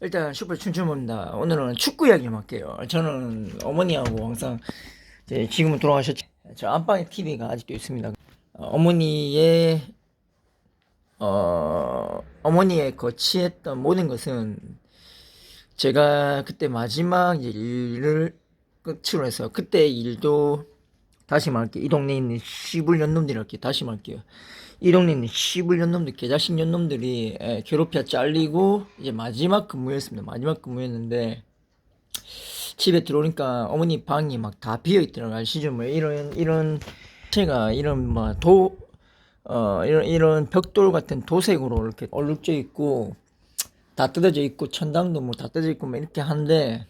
일단 슈퍼 춘춘입니다. 오늘은 축구 이야기 좀 할게요. 저는 어머니하고 항상 이제 지금은 돌아가셨죠. 저 안방에 TV가 아직도 있습니다. 어머니의 어머니의 거치했던 모든 것은 제가 그때 마지막 이제 일을 끝으로 해서 그때 일도 다시 말할게요. 이 동네에 있는 시불 년놈들이 이렇게 다시 말할게요. 이 동네에 있는 시불 년놈들, 개자식 년놈들이 괴롭혀 잘리고 이제 마지막 근무였습니다. 마지막 근무였는데 집에 들어오니까 어머니 방이 막 다 비어 있더라고요. 아시죠? 뭐 이런 제가 이런 이런 벽돌 같은 도색으로 이렇게 얼룩져 있고 다 뜯어져 있고 천장도 뭐 다 뜯어져 있고 뭐 이렇게 한데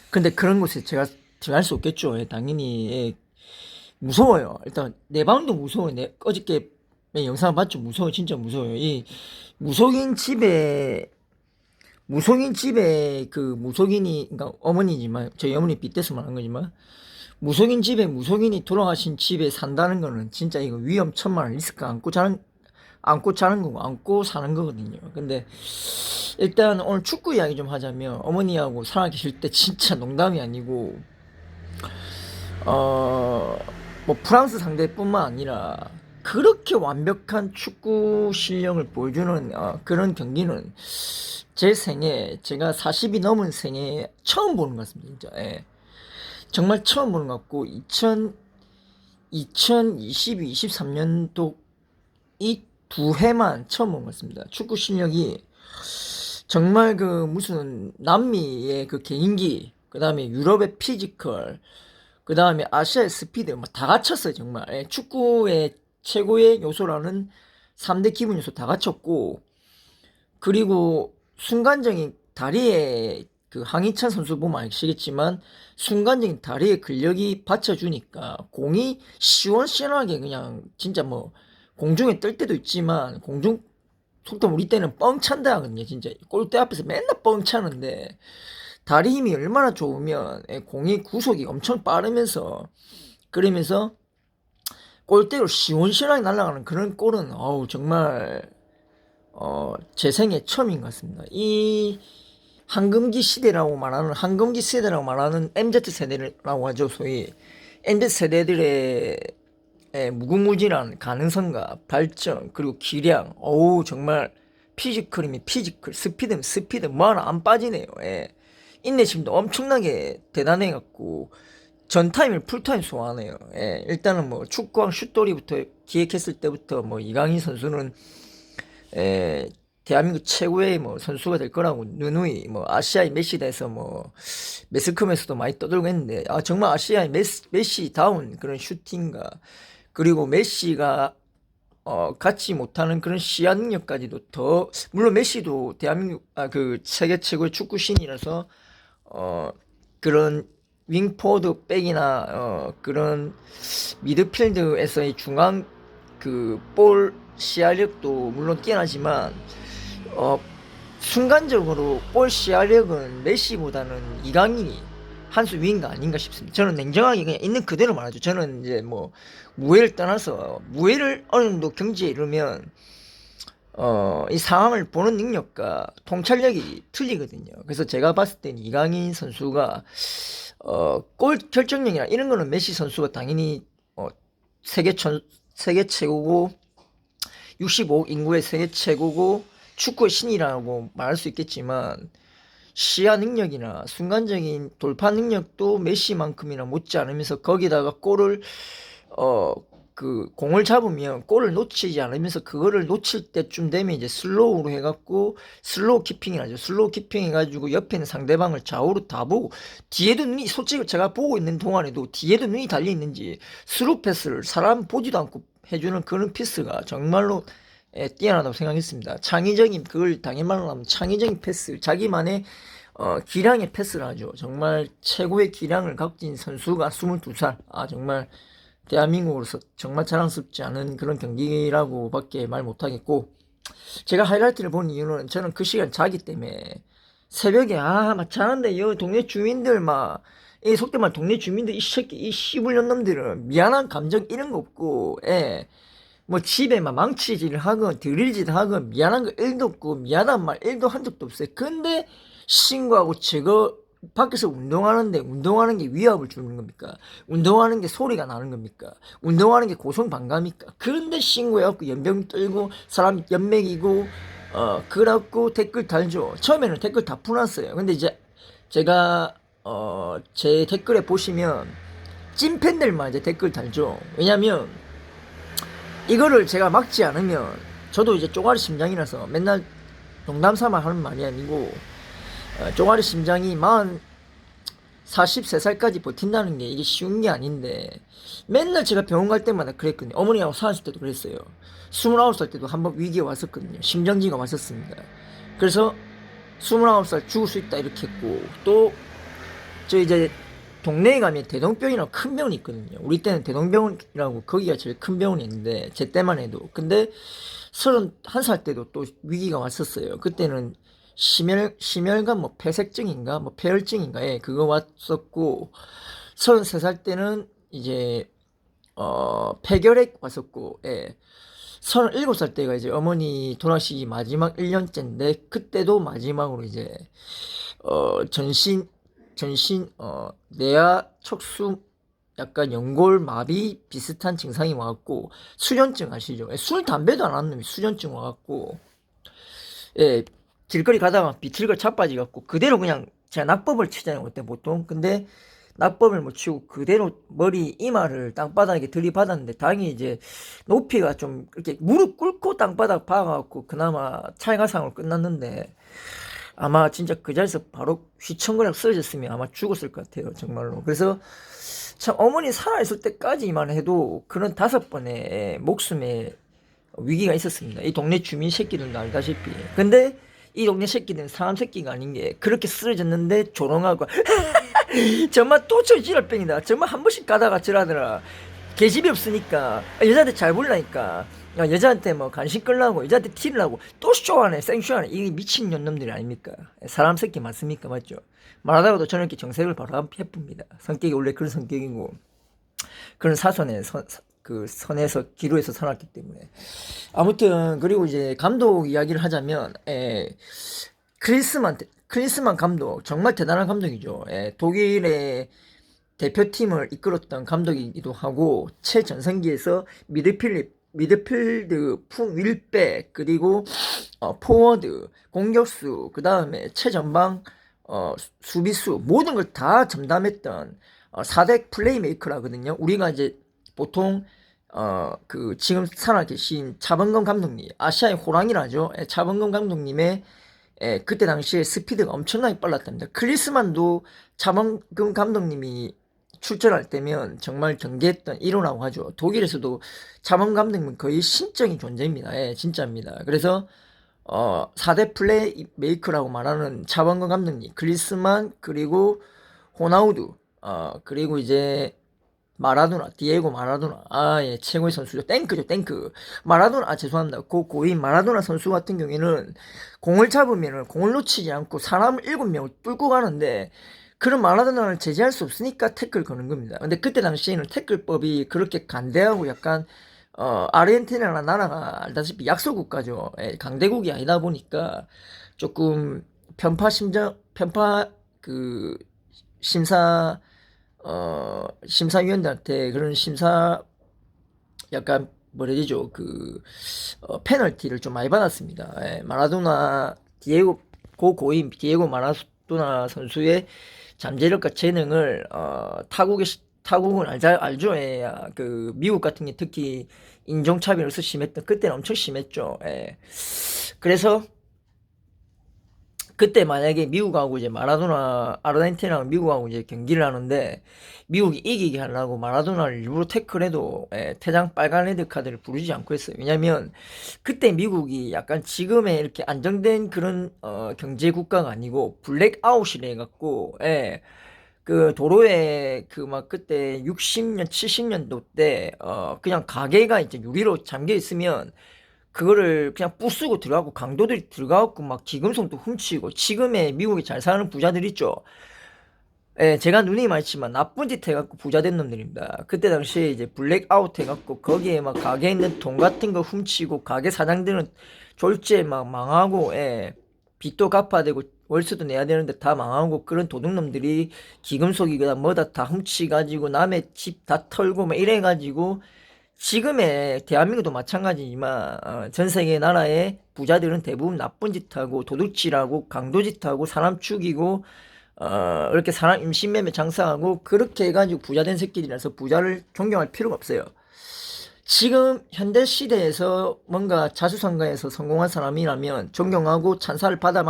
근데 그런 곳에 제가 들어갈 수 없겠죠. 당연히 무서워요. 일단 내 방도 무서워요. 어저께 영상 봤죠? 무서워, 진짜 무서워요. 이 무속인 집에 그 무속인이, 그러니까 어머니지만 저희 어머니 빗대서 말한 거지만 무속인 집에 무속인이 돌아가신 집에 산다는 거는 진짜 이거 위험천만 리스크 안고 자는 거고 안고 사는 거거든요. 근데 일단 오늘 축구 이야기 좀 하자면 어머니하고 살아계실 때 진짜 농담이 아니고 뭐 프랑스 상대뿐만 아니라 그렇게 완벽한 축구 실력을 보여주는 그런 경기는 제 생에 제가 40이 넘은 생에 처음 보는 것 같습니다. 진짜 정말 처음 보는 것 같고 2022, 23년도 이 두 해만 처음 본 것 같습니다. 축구 실력이 정말 그 무슨 남미의 그 개인기, 그 다음에 유럽의 피지컬, 그 다음에 아시아의 스피드, 뭐 다 갖췄어요, 정말. 축구의 최고의 요소라는 3대 기본 요소 다 갖췄고, 그리고 순간적인 다리에 그 황희찬 선수 보면 아시겠지만, 순간적인 다리에 근력이 받쳐주니까, 공이 시원시원하게 그냥, 진짜 뭐, 공중에 뜰 때도 있지만, 속도 우리 때는 뻥 찬다 하거든요, 진짜. 골대 앞에서 맨날 뻥 차는데, 다리 힘이 얼마나 좋으면 공이 구속이 엄청 빠르면서 그러면서 골대로 시원시원하게 날아가는 그런 골은 어우 정말 제 생애 처음인 것 같습니다. 이 황금기 세대라고 말하는 MZ 세대라고 하죠. 소위 MZ 세대들의 무궁무진한 가능성과 발전 그리고 기량 어우 정말 피지컬이면 피지컬 스피드면 스피드 뭐 하나 안 빠지네요. 인내심도 엄청나게 대단해갖고 전타임을 풀타임 소화하네요. 일단은 뭐 축구왕 슛돌이부터 기획했을 때부터 뭐 이강인 선수는 대한민국 최고의 뭐 선수가 될 거라고 누누이 뭐 아시아의 메시다 해서 뭐 매스컴에서도 많이 떠들고 했는데 정말 아시아의 메시다운 그런 슈팅과 그리고 메시가 갖지 못하는 그런 시야 능력까지도 물론 메시도 대한민국 그 세계 최고의 축구 신이라서 그런 윙포워드 백이나 그런 미드필드에서의 중앙 그 볼 시야력도 물론 뛰어나지만 순간적으로 볼 시야력은 메시보다는 이강인이 한 수 위인가 아닌가 싶습니다. 저는 냉정하게 그냥 있는 그대로 말하죠. 저는 이제 뭐 무해를 떠나서 무해를 어느 정도 경지에 이르면 이 상황을 보는 능력과 통찰력이 틀리거든요. 그래서 제가 봤을 때는 이강인 선수가 골 결정력이나 이런 거는 메시 선수가 당연히 세계 최고고 65억 인구의 세계 최고고 축구의 신이라고 말할 수 있겠지만 시야 능력이나 순간적인 돌파 능력도 메시만큼이나 못지 않으면서 거기다가 골을 그 공을 잡으면 골을 놓치지 않으면서 그거를 놓칠 때쯤 되면 이제 슬로우로 해갖고 슬로우 키핑이라죠. 슬로우 키핑 해가지고 옆에 있는 상대방을 좌우로 다 보고 뒤에도 눈이 솔직히 제가 보고 있는 동안에도 뒤에도 눈이 달려 있는지 스루 패스를 사람 보지도 않고 해주는 그런 피스가 정말로 뛰어나다고 생각했습니다. 창의적인 그걸 당연말로 하면 창의적인 패스 자기만의 기량의 패스를 하죠. 정말 최고의 기량을 가진 선수가 22살 정말 대한민국으로서 정말 자랑스럽지 않은 그런 경기라고 밖에 말 못하겠고 제가 하이라이트를 본 이유는 저는 그 시간 자기 때문에 새벽에 막 자는데 여 동네 주민들 이 속된 말 동네 주민들 이 새끼 이 씨불년 놈들은 미안한 감정 이런 거 없고 뭐 집에 막 망치질을 하건 드릴질을 하건 미안한 거 1도 없고 미안한 말 1도 한 적도 없어요. 근데 신고하고 제가 밖에서 운동하는데 운동하는 게 위압을 주는 겁니까? 운동하는 게 소리가 나는 겁니까? 운동하는 게 고성방가입니까? 그런데 신고해갖고 연병 떨고 사람 연맥이고 그래갖고 댓글 달죠. 처음에는 댓글 다 풀었어요. 근데 이제 제가 제 댓글에 보시면 찐팬들만 이제 댓글 달죠. 왜냐면 이거를 제가 막지 않으면 저도 이제 쪼가리 심장이라서 맨날 농담 삼아 하는 말이 아니고 쪼가리 심장이 43살까지 버틴다는 게 이게 쉬운 게 아닌데 맨날 제가 병원 갈 때마다 그랬거든요. 어머니하고 살았을 때도 그랬어요. 29살 때도 한번 위기에 왔었거든요. 심정지가 왔었습니다. 그래서 29살 죽을 수 있다 이렇게 했고 또 저 이제 동네에 가면 대동병이라고 큰 병원이 있거든요. 우리 때는 대동병원이라고 거기가 제일 큰 병원이었는데 제 때만 해도 근데 31살 때도 또 위기가 왔었어요. 그때는 심혈관 뭐 폐색증인가 뭐 폐혈증인가 예 그거 왔었고 33살 때는 이제 폐결핵 왔었고 예 37살 때가 이제 어머니 돌아가시기 마지막 1년째인데 그때도 마지막으로 이제 전신 뇌하 척수 약간 연골 마비 비슷한 증상이 와갖고 수전증 아시죠? 예, 술 담배도 안 하는 놈이 수전증 와갖고 예 길거리 가다가 비틀거 자빠지갖고 그대로 그냥 제가 낙법을 치잖아요 그때 보통 근데 낙법을 못 치고 그대로 머리 이마를 땅바닥에 들이받았는데 다행히 이제 높이가 좀 이렇게 무릎 꿇고 땅바닥 박아갖고 그나마 찰가상으로 끝났는데 아마 진짜 그 자리에서 바로 휘청거리고 쓰러졌으면 아마 죽었을 것 같아요 정말로. 그래서 참 어머니 살아있을 때까지만 해도 그런 5번의 목숨의 위기가 있었습니다. 이 동네 주민 새끼들도 알다시피. 근데 이 동네 새끼들은 사람 새끼가 아닌 게 그렇게 쓰러졌는데 조롱하고 정말 또 저 지랄병이다. 정말 한 번씩 가다가 저라더라. 계집이 없으니까 여자한테 잘 보려니까 여자한테 뭐 간식 끌라고 여자한테 티를 하고 또 쇼하네 생쇼하네 이게 미친 년놈들이 아닙니까? 사람 새끼 맞습니까? 맞죠? 말하다가도 저는 이렇게 정색을 바로 해쁩니다. 성격이 원래 그런 성격이고 그런 그 선에서 기로에서 살았기 때문에 아무튼 그리고 이제 감독 이야기를 하자면 크리스만 감독 정말 대단한 감독이죠. 독일의 대표팀을 이끌었던 감독이기도 하고 최전성기에서 미드필드 윌백 그리고 포워드 공격수 그 다음에 최전방 수비수 모든 걸 다 점담했던 4대 플레이메이커라거든요. 우리가 이제 보통 그 지금 살아계신 차범근 감독님 아시아의 호랑이라죠. 차범근 감독님의 그때 당시에 스피드가 엄청나게 빨랐답니다. 클리스만도 차범근 감독님이 출전할 때면 정말 경계했던 1호라고 하죠. 독일에서도 차범근 감독님은 거의 신적인 존재입니다. 예, 진짜입니다. 그래서 4대 플레이메이커라고 말하는 차범근 감독님, 클리스만 그리고 호나우두 그리고 이제 마라도나, 디에고 마라도나. 예, 최고의 선수죠. 탱크죠, 탱크. 마라도나, 죄송합니다. 고인 마라도나 선수 같은 경우에는 공을 잡으면은 공을 놓치지 않고 사람을 7명을 뚫고 가는데 그런 마라도나를 제재할 수 없으니까 태클 거는 겁니다. 근데 그때 당시에는 태클법이 그렇게 간대하고 약간 아르헨티나라는 나라가 알다시피 약소 국가죠. 예, 강대국이 아니다 보니까 조금 편파 그 심사위원들한테 그런 약간 뭐라 해야죠 페널티를 좀 많이 받았습니다. 예, 마라도나 고인 디에고 마라도나 선수의 잠재력과 재능을 타국은 알죠. 예, 그 미국 같은 게 특히 인종차별을 심했던 그때는 엄청 심했죠. 예. 그래서 그때 만약에 미국하고 이제 아르헨티나랑 미국하고 이제 경기를 하는데 미국이 이기게 하려고 마라도나를 일부러 태클해도 퇴장 빨간 레드 카드를 부르지 않고 했어요. 왜냐면 그때 미국이 약간 지금의 이렇게 안정된 그런 경제 국가가 아니고 블랙아웃이래 해갖고 그 도로에 그 막 그때 60년 70년도 때 그냥 가게가 이제 유리로 잠겨 있으면 그거를 그냥 부수고 들어가고 강도들이 들어가고 막 기금속도 훔치고 지금의 미국에 잘 사는 부자들 있죠. 예, 제가 누님 말했지만 나쁜 짓 해갖고 부자 된 놈들입니다. 그때 당시에 이제 블랙아웃 해갖고 거기에 막 가게에 있는 돈 같은 거 훔치고 가게 사장들은 졸지에 막 망하고, 예, 빚도 갚아야 되고 월세도 내야 되는데 다 망하고 그런 도둑놈들이 기금속이거나 뭐다 다 훔치가지고 남의 집 다 털고 막 이래가지고 지금의 대한민국도 마찬가지지만 전 세계 나라의 부자들은 대부분 나쁜 짓 하고 도둑질하고 강도짓 하고 사람 죽이고 이렇게 사람 임신매매 장사하고 그렇게 해가지고 부자 된 새끼들이라서 부자를 존경할 필요가 없어요. 지금 현대 시대에서 뭔가 자수성가해서 성공한 사람이라면 존경하고 찬사를 받아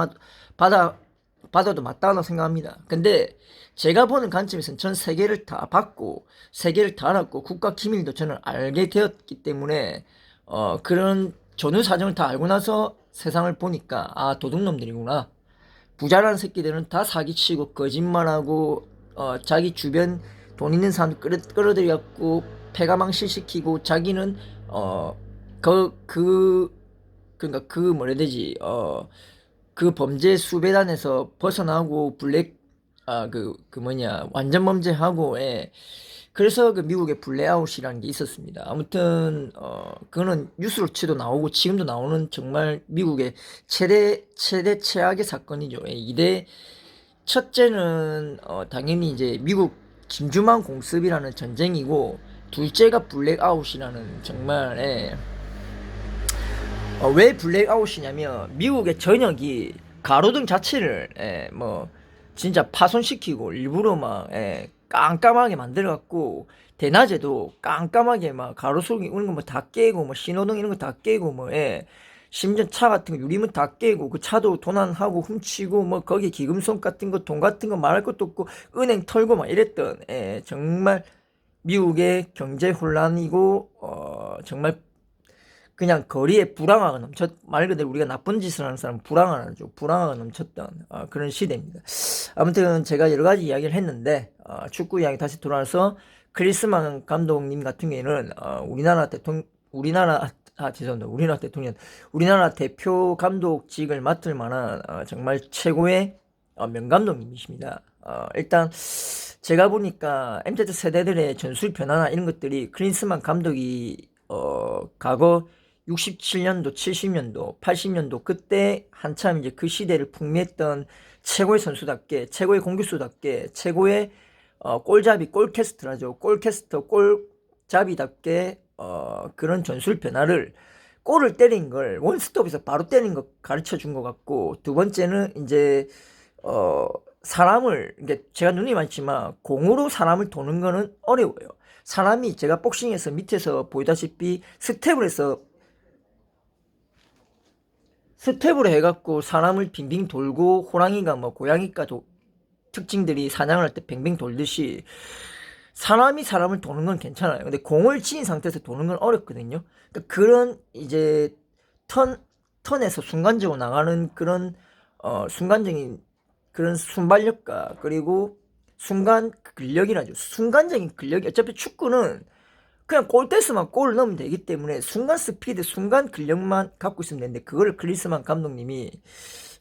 받아도 마땅하다고 생각합니다. 근데 제가 보는 관점에서는 전 세계를 다 봤고 세계를 다 알았고 국가 기밀도 저는 알게 되었기 때문에 그런 전후 사정을 다 알고 나서 세상을 보니까 아, 도둑놈들이구나. 부자라는 새끼들은 다 사기치고 거짓말하고 자기 주변 돈 있는 사람 끌어들여갖고 패가망신시키고 자기는 그러니까 그 뭐라 해야 되지 그 범죄 수배단에서 벗어나고 그 뭐냐 완전 범죄하고, 예. 그래서 그 미국의 블랙아웃이라는 게 있었습니다. 아무튼 그거는 뉴스로치도 나오고 지금도 나오는 정말 미국의 최대 최악의 사건이죠. 예, 이대 첫째는 당연히 이제 미국 진주만 공습이라는 전쟁이고 둘째가 블랙아웃이라는 정말, 예. 왜 블랙아웃이냐면 미국의 전역이 가로등 자체를, 예, 뭐 진짜 파손시키고 일부러 막, 예, 깜깜하게 만들어갖고 대낮에도 깜깜하게 막 가로수기 이런 거 뭐 다 깨고 뭐 신호등 이런 거 다 깨고 뭐, 예, 심지어 차 같은 거 유리문 다 깨고 그 차도 도난하고 훔치고 뭐 거기 기금속 같은 거 돈 같은 거 말할 것도 없고 은행 털고 막 이랬던, 예, 정말 미국의 경제 혼란이고 정말 그냥 거리에 불황화가 말 그대로 우리가 나쁜 짓을 하는 사람은 불황화가 넘쳤던 그런 시대입니다. 아무튼 제가 여러 가지 이야기를 했는데 축구 이야기 다시 돌아와서 크리스만 감독님 같은 경우에는 우리나라 대표 감독직을 맡을 만한 정말 최고의 명감독님이십니다. 일단 제가 보니까 MZ 세대들의 전술 변화나 이런 것들이 크리스만 감독이 과거 67년도, 70년도, 80년도 그때 한참 이제 그 시대를 풍미했던 최고의 선수답게, 최고의 공격수답게, 최고의 골잡이, 골캐스터라죠. 골캐스터, 골잡이답게 그런 전술 변화를 골을 때린 걸 원스톱에서 바로 때린 거 가르쳐 준 것 같고, 두 번째는 이제 사람을, 이게 제가 눈이 많지만 공으로 사람을 도는 거는 어려워요. 사람이 제가 복싱에서 밑에서 보이다시피 스텝으로 해갖고 사람을 빙빙 돌고 호랑이가 뭐 고양이가 특징들이 사냥을 할 때 뱅뱅 돌듯이 사람이 사람을 도는 건 괜찮아요. 근데 공을 치인 상태에서 도는 건 어렵거든요. 그러니까 그런 이제 턴에서 순간적으로 나가는 그런 순간적인 그런 순발력과 그리고 순간 근력이라죠. 순간적인 근력이 어차피 축구는 그냥 골대스만 골을 넣으면 되기 때문에 순간 스피드, 순간 근력만 갖고 있으면 되는데 그거를 클리스만 감독님이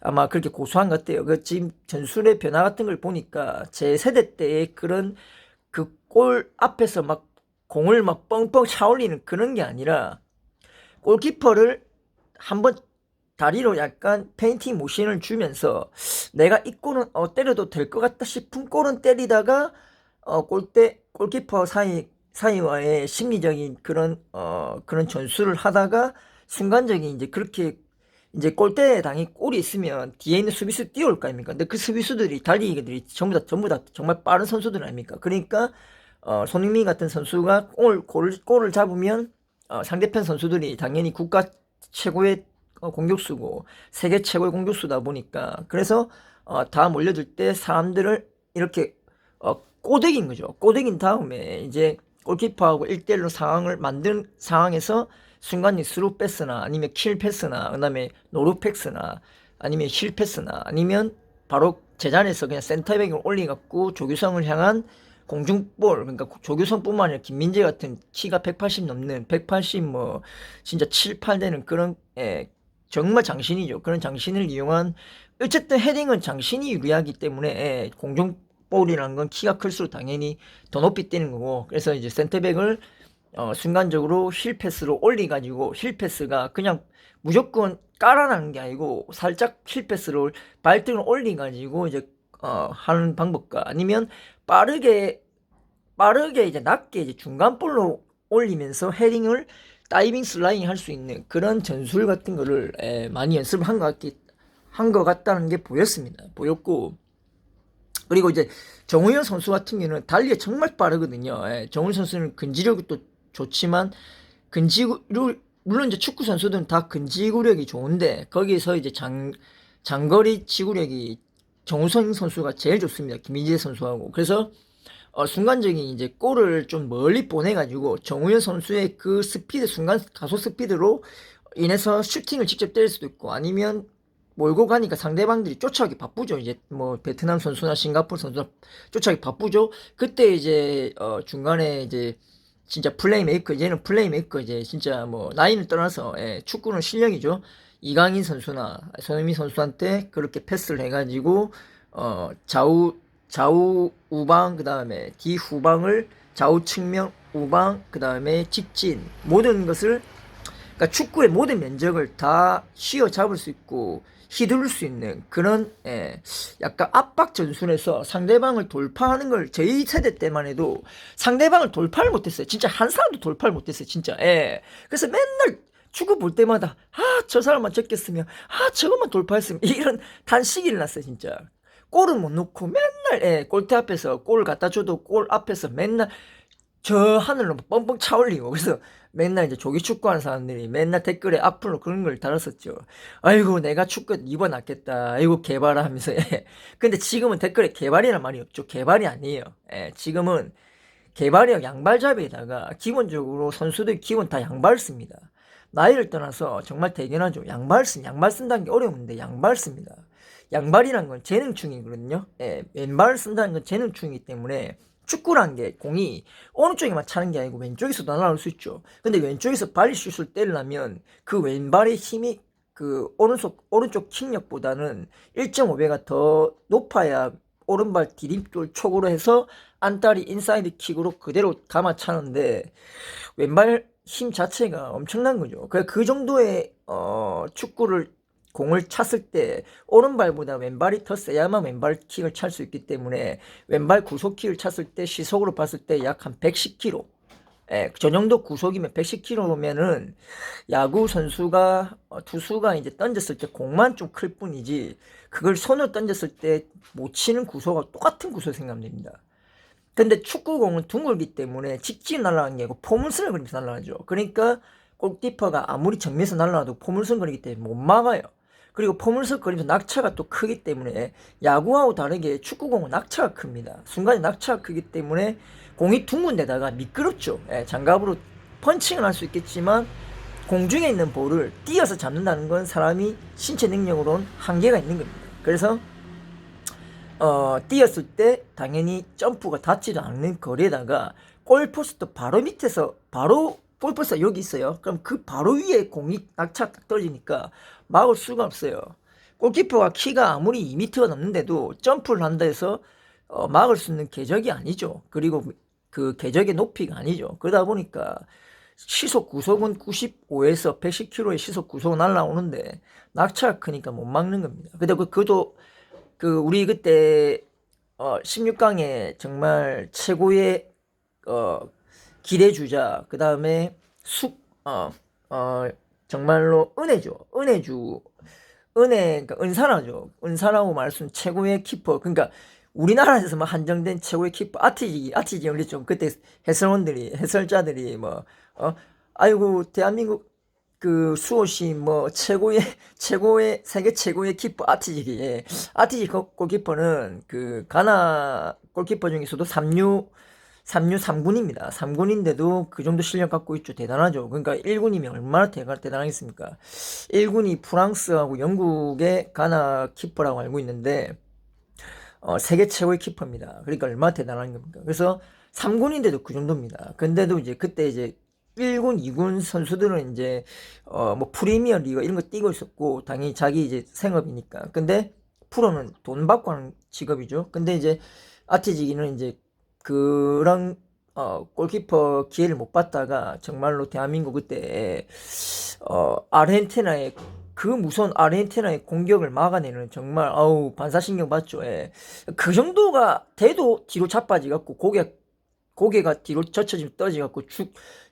아마 그렇게 고수한 것 같아요. 그 지금 전술의 변화 같은 걸 보니까 제 세대 때의 그런 그 골 앞에서 막 공을 막 뻥뻥 차올리는 그런 게 아니라 골키퍼를 한번 다리로 약간 페인팅 모션을 주면서 내가 이 골은 때려도 될 것 같다 싶은 골은 때리다가 골키퍼 사이와의 심리적인 그런 전술을 하다가 순간적인 이제 그렇게 이제 골대에 당연히 골이 있으면 뒤에 있는 수비수 뛰어올 거 아닙니까? 근데 그 수비수들이 달리기들이 전부 다 정말 빠른 선수들 아닙니까? 그러니까 손흥민 같은 선수가 골을 잡으면 상대편 선수들이 당연히 국가 최고의 공격수고 세계 최고의 공격수다 보니까 그래서 다 몰려들 때 사람들을 이렇게 꼬대긴 거죠. 꼬대긴 다음에 이제 골키퍼하고 1대1로 상황을 만든 상황에서 순간이 스루 패스나 아니면 킬 패스나 그다음에 노루 패스나 아니면 힐 패스나 아니면 바로 제자리에서 그냥 센터백을 올리갖고 조규성을 향한 공중볼, 그러니까 조규성뿐만 아니라 김민재 같은 키가 180 넘는 180 뭐 진짜 7, 8 되는 그런 정말 장신이죠. 그런 장신을 이용한 어쨌든 헤딩은 장신이 유리하기 때문에 볼이라는 건 키가 클수록 당연히 더 높이 뛰는 거고, 그래서 이제 센터백을 순간적으로 힐 패스로 올리가지고, 힐 패스가 그냥 무조건 깔아나는 게 아니고 살짝 힐 패스를 발등을 올리가지고 이제 하는 방법과, 아니면 빠르게 이제 낮게 이제 중간 볼로 올리면서 헤딩을 다이빙 슬라이딩 할 수 있는 그런 전술 같은 거를 많이 연습을 한 것 같다는 게 보였고, 그리고 이제 정우영 선수 같은 경우는 달리기 정말 빠르거든요. 정우영 선수는 근지력이 또 좋지만, 물론 이제 축구 선수들은 다 근지구력이 좋은데, 거기서 이제 장거리 지구력이 정우성 선수가 제일 좋습니다. 김민재 선수하고. 그래서 순간적인 이제 골을 좀 멀리 보내가지고 정우영 선수의 그 스피드, 순간 가속 스피드로 인해서 슈팅을 직접 때릴 수도 있고, 아니면 몰고 가니까 상대방들이 쫓아가기 바쁘죠. 이제 뭐 베트남 선수나 싱가포르 선수나 쫓아가기 바쁘죠. 그때 이제 중간에 이제 진짜 플레이메이커, 얘는 플레이메이커, 이제 진짜 뭐 나이는 떠나서 축구는 실력이죠. 이강인 선수나 손흥민 선수한테 그렇게 패스를 해가지고 좌우 우방, 그 다음에 뒤후방을 좌우 측면 우방, 그 다음에 직진, 모든 것을, 그러니까 축구의 모든 면적을 다 휘어잡을 수 있고 휘두를 수 있는 그런 약간 압박 전술에서 상대방을 돌파하는 걸, 저희 세대 때만 해도 상대방을 돌파를 못했어요. 진짜 한 사람도 돌파를 못했어요. 진짜. 그래서 맨날 축구 볼 때마다 저 사람만 적겠으면, 저것만 돌파했으면, 이런 단식이 일어났어요. 진짜. 골은 못 넣고 맨날 골대 앞에서 골 갖다 줘도 골 앞에서 맨날 저 하늘로 뻥뻥 차올리고, 그래서 맨날 이제 조기 축구하는 사람들이 맨날 댓글에 악플로 그런 걸 달았었죠. 아이고, 내가 축구 입어놨겠다. 아이고, 개발아 하면서. 근데 지금은 댓글에 개발이라는 말이 없죠. 개발이 아니에요. 지금은 개발이랑 양발잡이에다가 기본적으로 선수들 기본 다 양발 씁니다. 나이를 떠나서 정말 대견하죠. 양발 쓴다는 게 어려운데 양발 씁니다. 양발이란 건 재능충이거든요. 왼발을 쓴다는 건 재능충이기 때문에, 축구란 게 공이 오른쪽에만 차는 게 아니고 왼쪽에서도 날아올 수 있죠. 근데 왼쪽에서 발리슛을 때리려면 그 왼발의 힘이 그 오른쪽 킥력보다는 1.5배가 더 높아야 오른발 디딤돌 촉으로 해서 안다리 인사이드 킥으로 그대로 감아 차는데, 왼발 힘 자체가 엄청난 거죠. 그 정도의 축구를 공을 찼을 때 오른발보다 왼발이 더 세야만 왼발 킥을 찰 수 있기 때문에, 왼발 구속킥을 찼을 때 시속으로 봤을 때 약 한 110km, 저 정도 구속이면 110km면은 야구 선수가 투수가 이제 던졌을 때 공만 좀 클 뿐이지, 그걸 손으로 던졌을 때 못 치는 구속하고 똑같은 구속 생각하면 됩니다. 근데 축구공은 둥글기 때문에 직진 날아가는 게 아니고 포물선을 그리면서 날아가죠. 그러니까 골키퍼가 아무리 정면에서 날아가도 포물선 그리기 때문에 못 막아요. 그리고 포물선 그리면서 낙차가 또 크기 때문에, 야구하고 다르게 축구공은 낙차가 큽니다. 순간에 낙차가 크기 때문에 공이 둥근 데다가 미끄럽죠. 장갑으로 펀칭을 할 수 있겠지만 공중에 있는 볼을 뛰어서 잡는다는 건 사람이 신체 능력으로는 한계가 있는 겁니다. 그래서 뛰었을 때 당연히 점프가 닿지도 않는 거리에다가 골포스트 바로 밑에서, 바로 골포스트가 여기 있어요. 그럼 그 바로 위에 공이 낙차 딱 떨어지니까 막을 수가 없어요. 골키퍼가 키가 아무리 2m가 넘는데도 점프를 한다 해서 막을 수 있는 궤적이 아니죠. 그리고 그 궤적의 높이가 아니죠. 그러다 보니까 시속 구속은 95에서 110km의 시속 구속은 날라오는데 낙차가 크니까 못 막는 겁니다. 근데 그도 우리 그때 16강에 정말 최고의 기대주자, 그 다음에 정말로 그러니까 은사라고 말씀, 최고의 키퍼. 그러니까 우리나라에서만 한정된 최고의 키퍼, 아티지 우리 좀 그때 해설자들이 아이고 대한민국 그 수호시 세계 최고의 키퍼 아티지. 아티지 골키퍼는 그 가나 골키퍼 중에서도 3군입니다. 3군인데도 그 정도 실력 갖고 있죠. 대단하죠. 그러니까 1군이면 얼마나 대단하겠습니까? 1군이 프랑스하고 영국의 가나 키퍼라고 알고 있는데, 세계 최고의 키퍼입니다. 그러니까 얼마나 대단한 겁니까? 그래서 3군인데도 그 정도입니다. 근데도 이제 그때 이제 1군, 2군 선수들은 이제 프리미어 리그 이런 거 뛰고 있었고, 당연히 자기 이제 생업이니까. 근데 프로는 돈 받고 하는 직업이죠. 근데 이제 아티지기는 이제 그런 골키퍼 기회를 못 받다가 정말로 대한민국 그때 아르헨티나의 그 무서운 아르헨티나의 공격을 막아내는 정말 아우 반사신경 받죠. 예. 그 정도가 돼도 뒤로 자빠지갖고 고개가 뒤로 젖혀지면 떨어지갖고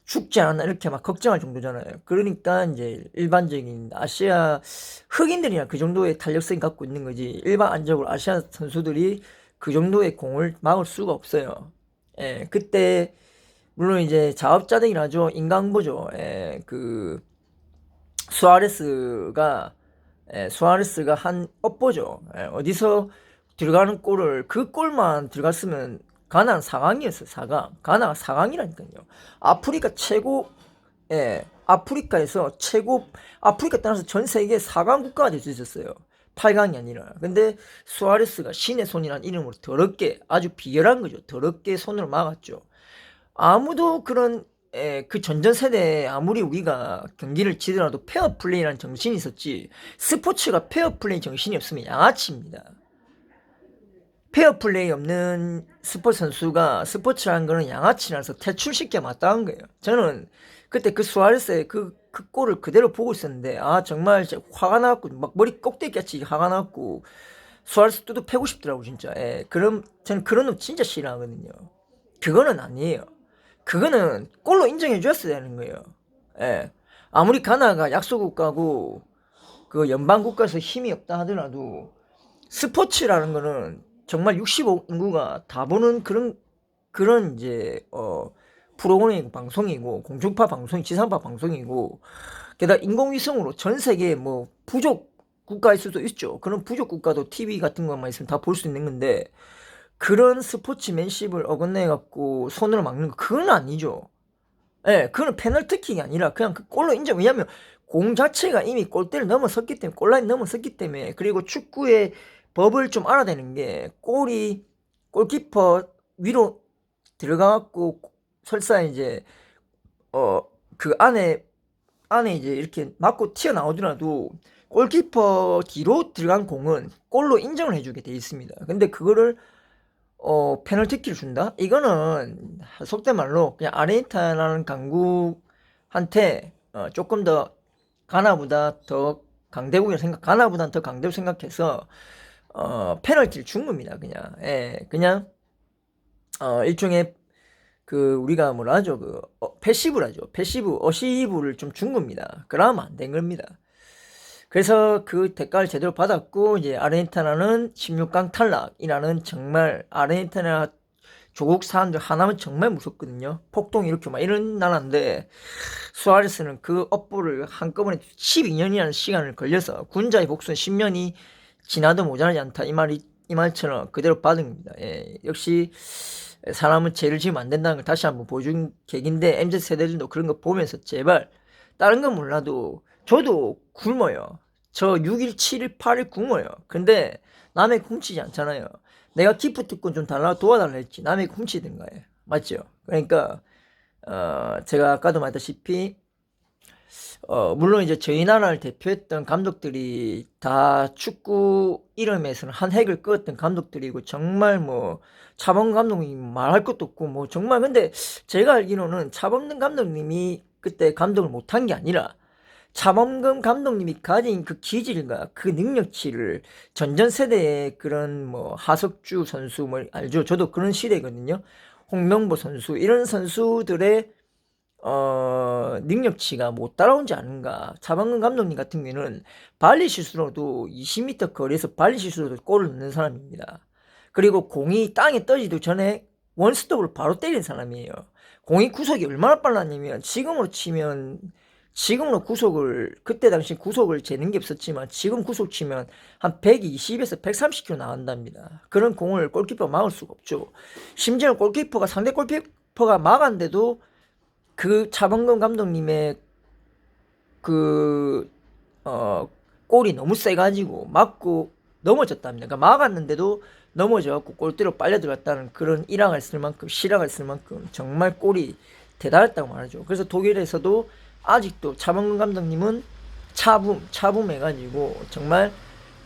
죽지 않았나 이렇게 막 걱정할 정도잖아요. 그러니까 이제 일반적인 아시아 흑인들이나 그 정도의 탄력성이 갖고 있는 거지 일반적으로 아시아 선수들이 그 정도의 공을 막을 수가 없어요. 예, 그때 물론 이제 자업자득이라죠. 인간보죠. 예, 그 수아레스가 한 업보죠. 예, 어디서 들어가는 골을 그 골만 들어갔으면 가나는 4강이었어요. 4강. 가나가 4강이라니까요. 아프리카 최고 아프리카에서 최고 아프리카 따라서 전 세계 4강 국가가 될 수 있었어요. 8강이 아니라. 근데 수아레스가 신의 손이라는 이름으로 더럽게 아주 비열한 거죠. 더럽게 손으로 막았죠. 아무도 그런 그 전전 세대에 아무리 우리가 경기를 치더라도 페어플레이라는 정신이 있었지 스포츠가 페어플레이 정신이 없으면 양아치입니다. 페어플레이 없는 스포츠 선수가 스포츠라는 거는 양아치라서 퇴출시켜 마땅한 거예요. 저는 그때 그 수아레스의 그 골을 그대로 보고 있었는데 아 정말 화가 나갖고 막 머리 꼭대기같이 화가 나갖고 수아레스 뚜둑 패고 싶더라고 진짜. 그럼 저는 그런 놈 진짜 싫어하거든요. 그거는 아니에요. 그거는 골로 인정해 줬어야 되는 거예요. 아무리 가나가 약소국가고 그 연방국가에서 힘이 없다 하더라도 스포츠라는 거는 정말 65억 인구가 다 보는 그런 이제 프로그램 방송이고 공중파 방송이 지상파 방송이고 게다가 인공위성으로 전 세계 뭐 부족 국가일 수도 있죠. 그런 부족 국가도 TV 같은 것만 있으면 다 볼 수 있는 건데 그런 스포츠맨십을 어긋내 갖고 손으로 막는 거 그건 아니죠. 그건 페널티킥이 아니라 그냥 그 골로 인정. 왜냐면 공 자체가 이미 골대를 넘어섰기 때문에 골라인 넘어섰기 때문에 그리고 축구의 법을 좀 알아야 되는 게 골이 골키퍼 위로 들어가갖고 설사 이제 그 안에 이제 이렇게 맞고 튀어나오더라도 골키퍼 뒤로 들어간 공은 골로 인정을 해주게 돼 있습니다. 근데 그거를 페널티키를 준다? 이거는 속된 말로 그냥 아르헨티나라는 강국한테 조금 더 가나보다 더 가나보다는 더 강대국 생각해서 페널티를 준 겁니다. 그냥 그냥 일종의 그 우리가 뭐라 하죠? 그 패시브라죠. 패시브 어시브를 좀 준 겁니다. 그러면 안 된 겁니다. 그래서 그 대가를 제대로 받았고 이제 아르헨티나는 16강 탈락이라는 정말 아르헨티나 조국 사람들 하나면 정말 무섭거든요. 폭동 일으키고 막 이런 나라인데 수아레스는 그 업보를 한꺼번에 12년이라는 시간을 걸려서 군자의 복수는 10년이 지나도 모자라지 않다 이 말처럼 그대로 받은 겁니다. 역시 사람은 죄를 지으면 안 된다는 걸 다시 한번 보여준 계기인데 MZ 세대들도 그런 거 보면서 제발 다른 건 몰라도 저도 굶어요. 저 6일, 7일, 8일 굶어요. 근데 남의 훔치지 않잖아요. 내가 기프트콘 좀 달라고 도와달라 했지. 남의 훔치든 거예요. 맞죠? 그러니까 제가 아까도 말했다시피 물론 이제 저희 나라를 대표했던 감독들이 다 축구 이름에서는 한 획을 그었던 감독들이고 정말 뭐 차범근 감독님 말할 것도 없고 뭐 정말 근데 제가 알기로는 차범근 감독님이 그때 감독을 못한 게 아니라 차범근 감독님이 가진 그 기질과 그 능력치를 전전 세대의 그런 뭐 하석주 선수 뭐 알죠? 저도 그런 시대거든요. 홍명보 선수 이런 선수들의 능력치가 못 따라오지 않은가. 차범근 감독님 같은 경우에는 발리 실수로도 20m 거리에서 발리 실수로도 골을 넣는 사람입니다. 그리고 공이 땅에 떠지기 전에 원스톱으로 바로 때리는 사람이에요. 공이 구속이 얼마나 빨랐냐면 지금으로 구속을 그때 당시 구속을 재는 게 없었지만 지금 구속 치면 한 120에서 130km 나간답니다. 그런 공을 골키퍼가 막을 수가 없죠. 심지어 골키퍼가 상대 골키퍼가 막았는데도 그 차범근 감독님의 그 골이 너무 세가지고 맞고 넘어졌답니다. 그러니까 막았는데도 넘어져갖고 골대로 빨려 들어갔다는 그런 실화가 있을 만큼 정말 골이 대단했다고 말하죠. 그래서 독일에서도 아직도 차범근 감독님은 차붐해가지고 정말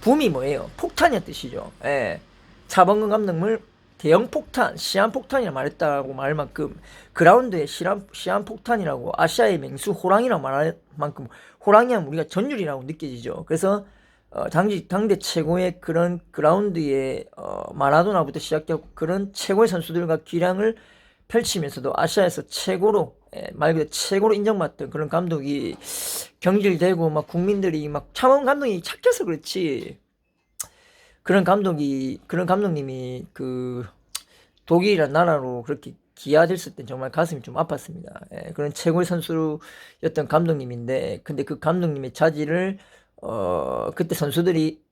붐이 뭐예요? 폭탄이란 뜻이죠. 예. 차범근 감독을 대형 폭탄, 시한폭탄이라 말했다고 말할 만큼 그라운드에 시한폭탄이라고 아시아의 맹수 호랑이라고 말할 만큼 호랑이하면 우리가 전율이라고 느껴지죠. 그래서 당대 최고의 그런 그라운드에 마라도나부터 시작되고 그런 최고의 선수들과 기량을 펼치면서도 아시아에서 최고로 말 그대로 최고로 인정받던 그런 감독이 경질되고 막 국민들이 막 차범근 감독이 착해서 그렇지 그런 감독님이 그 독일이란 나라로 그렇게 기아됐을 땐 정말 가슴이 좀 아팠습니다. 예, 그런 최고의 선수였던 감독님인데 근데 그 감독님의 자질을 그때 선수들이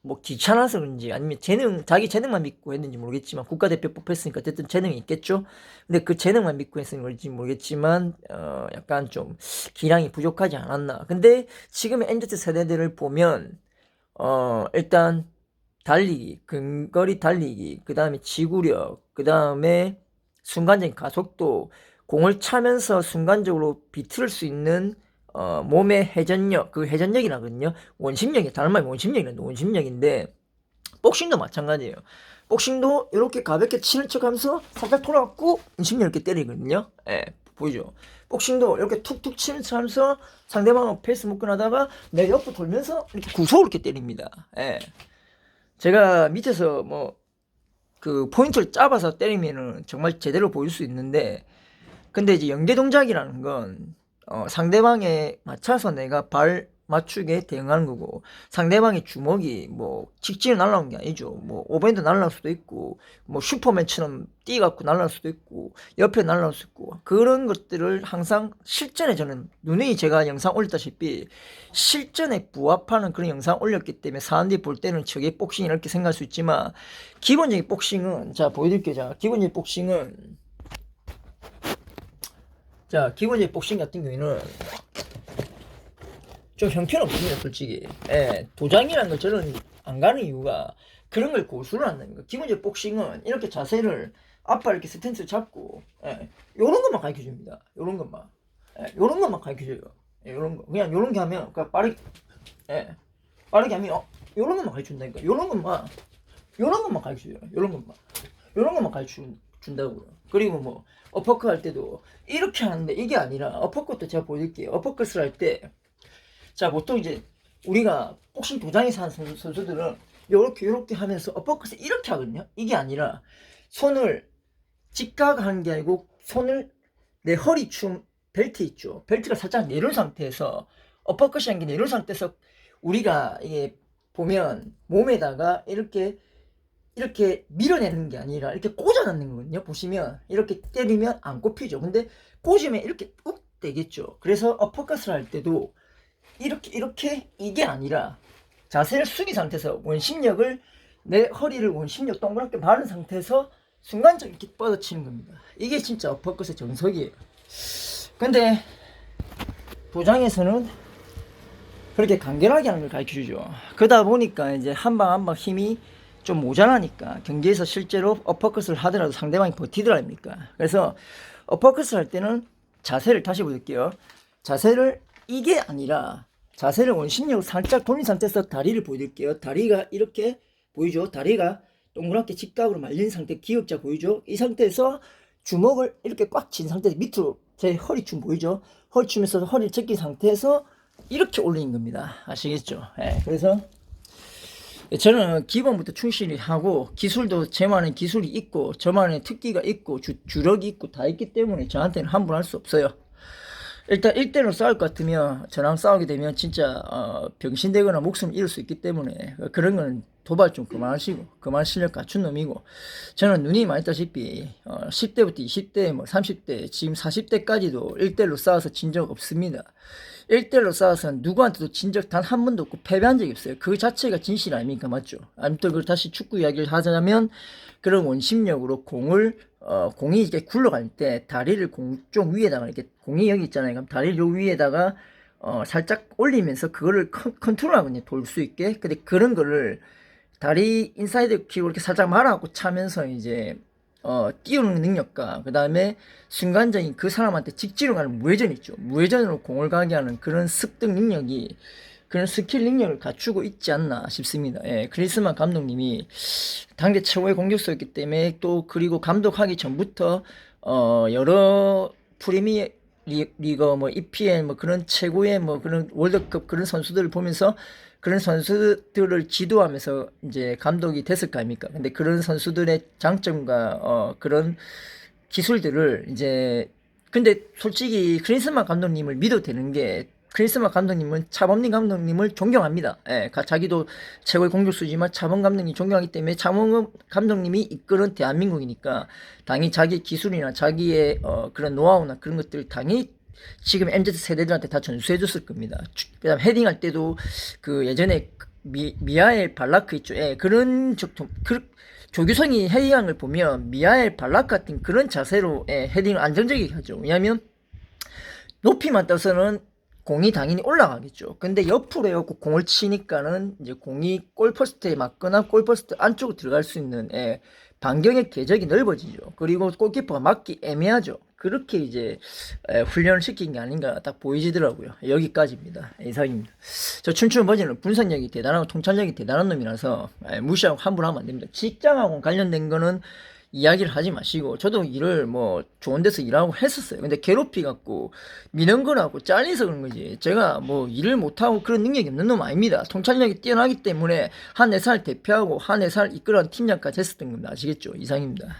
뭐 귀찮아서 그런지 아니면 자기 재능만 믿고 했는지 모르겠지만 국가대표 뽑혔으니까 어쨌든 재능이 있겠죠. 근데 그 재능만 믿고 했으니 그런지 모르겠지만 약간 좀 기량이 부족하지 않았나. 근데 지금의 MZ 세대들을 보면 일단 달리기, 근거리 달리기, 그 다음에 지구력, 그 다음에 순간적인 가속도, 공을 차면서 순간적으로 비틀을 수 있는 몸의 회전력, 그 회전력이라거든요. 원심력이, 다른 말이 원심력이란데, 원심력인데, 복싱도 마찬가지예요. 복싱도 이렇게 가볍게 치는 척 하면서 살짝 돌아갖고 원심력 이렇게 때리거든요. 예, 보이죠? 복싱도 이렇게 툭툭 치는 척 하면서 상대방하고 페이스 묶어나다가 내 옆으로 돌면서 이렇게 구속을 이렇게 때립니다. 예. 제가 밑에서 뭐 그 포인트를 잡아서 때리면은 정말 제대로 보일 수 있는데 근데 이제 연계 동작이라는 건 상대방에 맞춰서 내가 발 맞추게 대응하는 거고 상대방의 주먹이 뭐 직진을 날라오는 게 아니죠. 뭐 오버핸드 날라올 수도 있고 뭐 슈퍼맨처럼 뛰갖고 날라올 수도 있고 옆에 날라올 수도 있고 그런 것들을 항상 실전에 저는 누누이 제가 영상 올렸다시피 실전에 부합하는 그런 영상 올렸기 때문에 사람들이 볼 때는 저게 복싱이 이렇게 생각할 수 있지만 기본적인 복싱은 자 보여드릴게요. 자 기본적인 복싱은 기본적인 복싱 같은 경우에는 좀 형편없습니다, 솔직히. 예, 도장이라는 걸 저는 안 가는 이유가 그런 걸 고수를 한다는 거. 기본적으로 복싱은 이렇게 자세를 앞발 이렇게 스탠스 잡고, 요런 것만 가르쳐 줍니다. 요런 것만. 요런 것만 가르쳐 줘요. 요런 거. 그냥 요런 게 하면, 그냥 빠르게 하면, 요런 것만 가르쳐 준다니까. 요런 것만 가르쳐 줘요. 요런 것만 가르쳐 준다고요. 그리고 뭐, 어퍼컷 할 때도 이렇게 하는데 이게 아니라, 어퍼컷도 제가 보여드릴게요. 어퍼컷을 할 때, 자, 보통 이제 우리가 복싱 도장에서 하는 선수들은 요렇게 하면서 어퍼컷을 이렇게 하거든요. 이게 아니라 손을 직각하는 게 아니고 손을 내 허리춤 벨트 있죠. 벨트가 살짝 내려온 상태에서 어퍼컷이 한 게 내려온 상태에서 우리가 이게 보면 몸에다가 이렇게 밀어내는 게 아니라 이렇게 꽂아넣는 거거든요. 보시면 이렇게 때리면 안 꼽히죠. 근데 꽂으면 이렇게 욱 되겠죠. 그래서 어퍼컷을 할 때도 이렇게 이게 아니라 자세를 숙인 상태에서 원심력을 내 허리를 원심력 동그랗게 바른 상태에서 순간적으로 이렇게 뻗어치는 겁니다. 이게 진짜 어퍼컷의 정석이에요. 근데 도장에서는 그렇게 간결하게 하는 걸 가르쳐주죠. 그러다 보니까 이제 한 방 한 방 힘이 좀 모자라니까 경기에서 실제로 어퍼컷을 하더라도 상대방이 버티더랍니까. 그래서 어퍼컷을 할 때는 자세를 다시 보여드릴게요. 자세를 이게 아니라 자세를 원심력을 살짝 돌린 상태에서 다리를 보여드릴게요. 다리가 이렇게 보이죠? 다리가 동그랗게 직각으로 말린 상태 기역자 보이죠? 이 상태에서 주먹을 이렇게 꽉 쥔 상태에서 밑으로 제 허리춤 보이죠? 허리춤에서 허리를 제낀 상태에서 이렇게 올리는 겁니다. 아시겠죠? 그래서 저는 기본부터 충실히 하고 기술도 제만의 기술이 있고 저만의 특기가 있고 주력이 있고 다 있기 때문에 저한테는 함부로 할 수 없어요. 일단 1대1로 싸울 것 같으면 저랑 싸우게 되면 진짜 병신되거나 목숨을 잃을 수 있기 때문에 그런 건 도발 좀 그만하시고 그만 실력 갖춘 놈이고 저는 눈이 많이 있다시피 10대부터 20대 뭐 30대 지금 40대까지도 1대1로 싸워서 진 적 없습니다. 1대1로 싸워서는 누구한테도 진 적 단 한 번도 없고 패배한 적이 없어요. 그 자체가 진실 아닙니까? 맞죠? 아무튼 그걸 다시 축구 이야기를 하자면 그런 원심력으로 공이 이렇게 굴러갈 때 다리를 공 위에다가 이렇게 공이 여기 있잖아요. 그럼 다리를 요 위에다가 살짝 올리면서 그거를 컨트롤하거든요. 돌 수 있게. 근데 그런 거를 다리 인사이드 킥으로 이렇게 살짝 말아갖고 차면서 이제 띄우는 능력과 그 다음에 순간적인 그 사람한테 직진으로 가는 무회전 있죠. 무회전으로 공을 가게 하는 그런 습득 능력이 그런 스킬 능력을 갖추고 있지 않나 싶습니다. 예, 크리스만 감독님이 당대 최고의 공격수였기 때문에 또 그리고 감독하기 전부터 여러 프리미어 리거 뭐 EPL 뭐 그런 최고의 뭐 그런 월드컵 그런 선수들을 보면서 그런 선수들을 지도하면서 이제 감독이 됐을 거 아닙니까? 근데 그런 선수들의 장점과 그런 기술들을 이제 근데 솔직히 크리스마 감독님을 믿어도 되는 게 크리스마 감독님은 차범근 감독님을 존경합니다. 예, 자기도 최고의 공격수지만 차범근 감독님 존경하기 때문에 차범근 감독님이 이끄는 대한민국이니까 당연히 자기 기술이나 자기의 그런 노하우나 그런 것들 당연히 지금 MZ 세대들한테 다 전수해 줬을 겁니다. 그다음 헤딩할 때도 그 예전에 미하엘 발라크 있죠. 예, 그런 조규성이 헤딩하는 걸 보면 미하엘 발라크 같은 그런 자세로 헤딩을 안정적이게 하죠. 왜냐하면 높이만 떠서는 공이 당연히 올라가겠죠. 근데 옆으로 해갖고 공을 치니까는 이제 공이 골포스트에 맞거나 골포스트 안쪽으로 들어갈 수 있는 반경의 궤적이 넓어지죠. 그리고 골키퍼가 맞기 애매하죠. 그렇게 이제 훈련을 시킨 게 아닌가 딱 보이지더라고요. 여기까지입니다. 이상입니다. 저 춘추 버지는 분석력이 대단하고 통찰력이 대단한 놈이라서 무시하고 함부로 하면 안 됩니다. 직장하고 관련된 거는 이야기를 하지 마시고 저도 일을 뭐 좋은 데서 일하고 했었어요. 근데 괴롭히 갖고 미는 거라고 잘려서 그런 거지. 제가 뭐 일을 못하고 그런 능력이 없는 놈 아닙니다. 통찰력이 뛰어나기 때문에 한 회사를 대표하고 한 회사를 이끌어간 팀장까지 했었던 겁니다. 아시겠죠? 이상입니다.